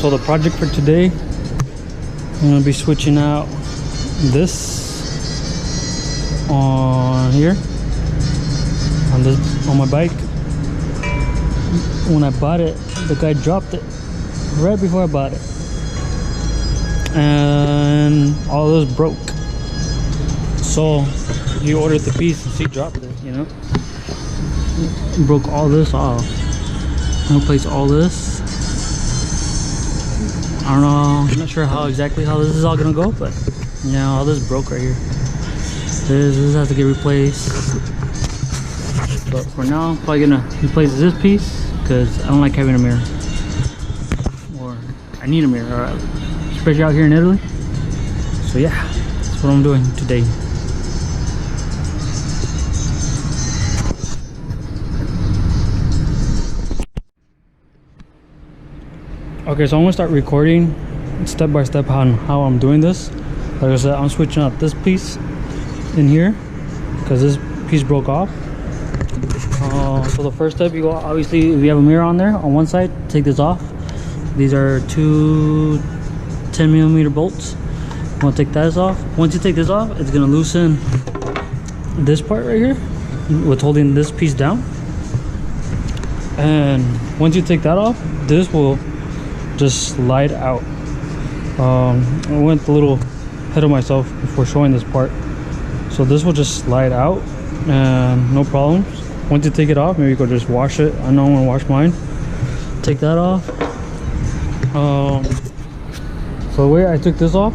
So the project for today, I'm gonna be switching out this on here on my bike. When I bought it, the guy dropped it right before I bought it, and all this broke. So he ordered the piece and she dropped it, you know. Broke all this off. I'm gonna replace all this. I don't know, I'm not sure how exactly how this is all gonna go, but yeah, all this broke right here. This has to get replaced. But for now, I'm probably gonna replace this piece because I don't like having a mirror. Or I need a mirror, especially out here in Italy. So yeah, that's what I'm doing today. Okay, so I'm gonna start recording step by step on how I'm doing this. Like I said, I'm switching out this piece in here because this piece broke off. So the first step, you go, obviously if you have a mirror on there on one side, take this off. These are two 10mm bolts. You want to take that off. Once you take this off, it's gonna loosen this part right here with holding this piece down. And once you take that off, this will just slide out. I went a little ahead of myself before showing this part. So this will just slide out and no problems. Once you take it off, maybe you could just wash it. I know I'm gonna wash mine. Take that off. So the way I took this off,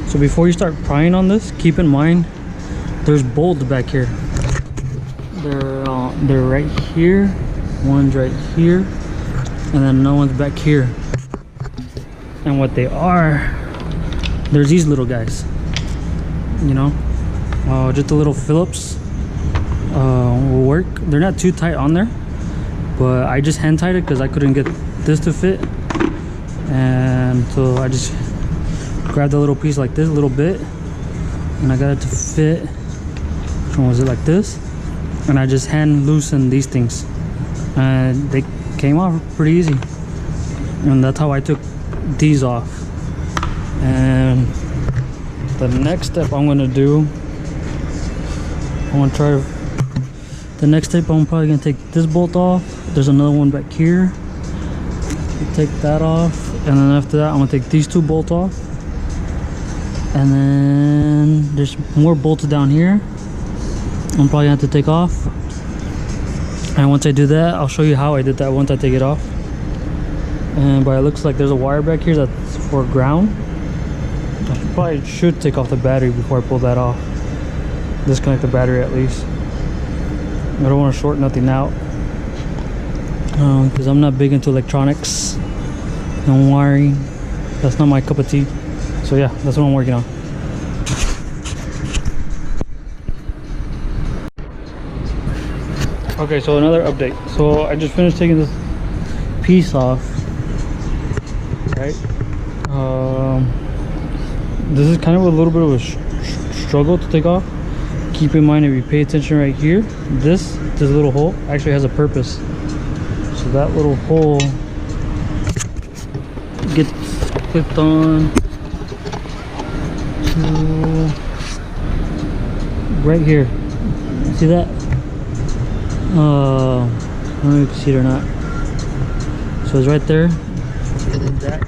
so before you start prying on this, keep in mind there's bolts back here. They're right here. One's right here, and then no one's back here. And what they are, there's these little guys, you know, just the little Phillips will work. They're not too tight on there, but I just hand tied it because I couldn't get this to fit, and so I just grabbed a little piece like this, a little bit, and I got it to fit. Which one was it? Like this, and I just hand loosened these things, and they came off pretty easy. And that's how I took these off. And the next step I'm gonna do, the next step I'm probably gonna take this bolt off. There's another one back here. Take that off, and then after that I'm gonna take these two bolts off, and then there's more bolts down here I'm probably gonna have to take off. And once I do that, I'll show you how I did that once I take it off. But it looks like there's a wire back here that's for ground. I probably should take off the battery before I pull that off. Disconnect the battery at least. I don't want to short nothing out because I'm not big into electronics and wiring. That's not my cup of tea. So yeah, that's what I'm working on. Okay, so another update. So I just finished taking this piece off, right? This is kind of a little bit of a struggle to take off. Keep in mind, if you pay attention right here, this little hole actually has a purpose. So that little hole gets clipped on to right here. See that? I don't know if you can see it or not. So it's right there. That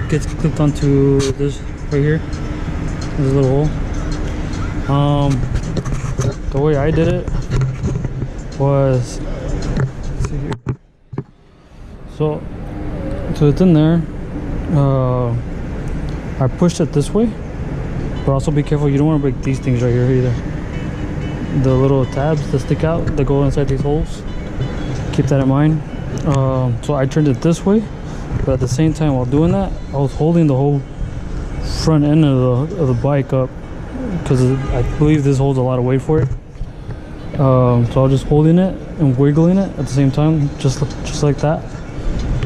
gets clipped onto this right here. This little hole. The way I did it was, let's see here. So it's in there. I pushed it this way, but also be careful. You don't want to break these things right here either. The little tabs that stick out that go inside these holes. Keep that in mind. So I turned it this way, but at the same time while doing that, I was holding the whole front end of the bike up because I believe this holds a lot of weight for it. So I was just holding it and wiggling it at the same time, just like that,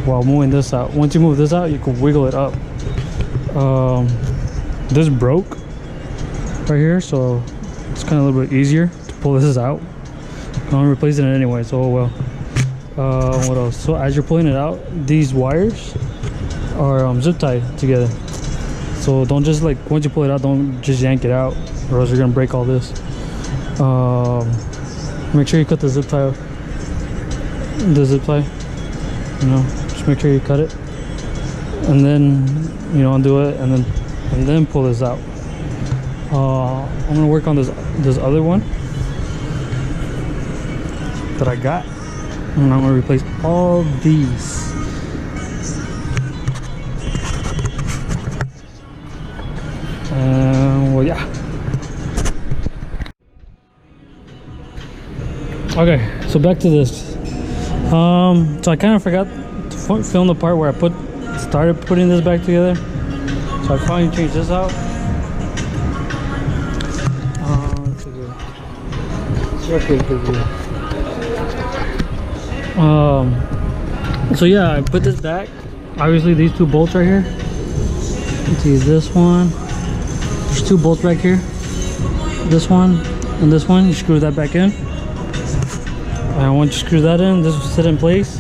while moving this out. Once you move this out, you can wiggle it up. This broke right here, so it's kind of a little bit easier to pull this out. I'm replacing it anyway, so oh well. What else? So as you're pulling it out, these wires are zip tied together. So don't just like, once you pull it out, don't just yank it out, or else you're gonna break all this. Make sure you cut the zip tie, you know, just make sure you cut it, and then, you know, undo it, and then pull this out. I'm gonna work on this other one that I got, and I'm gonna replace all these. Well, yeah. Okay, so back to this. So I kind of forgot to film the part where I started putting this back together. So I finally changed this out. So yeah, I put this back. Obviously, these two bolts right here. Let's see, this one. There's two bolts back here. This one and this one. You screw that back in. And once you screw that in, this will sit in place.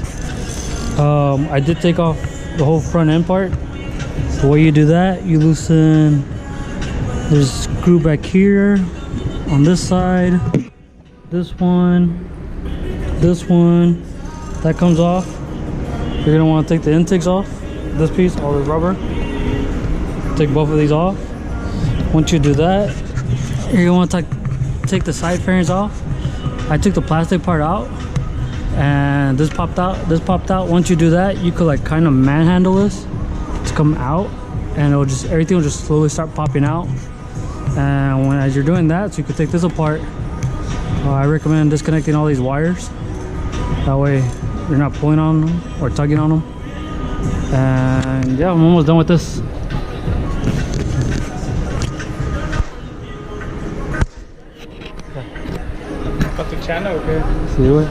I did take off the whole front end part. The way you do that, you loosen. There's a screw back here on this side. This one. That comes off. You're gonna want to take the intakes off. This piece, all the rubber. Take both of these off. Once you do that, you're gonna want to take the side fairings off. I took the plastic part out, and this popped out. Once you do that, you could like kind of manhandle this to come out, and everything will just slowly start popping out. And as you're doing that, so you could take this apart, I recommend disconnecting all these wires. That way you're not pulling on them or tugging on them. And yeah, I'm almost done with this. Got the channel, okay? See you.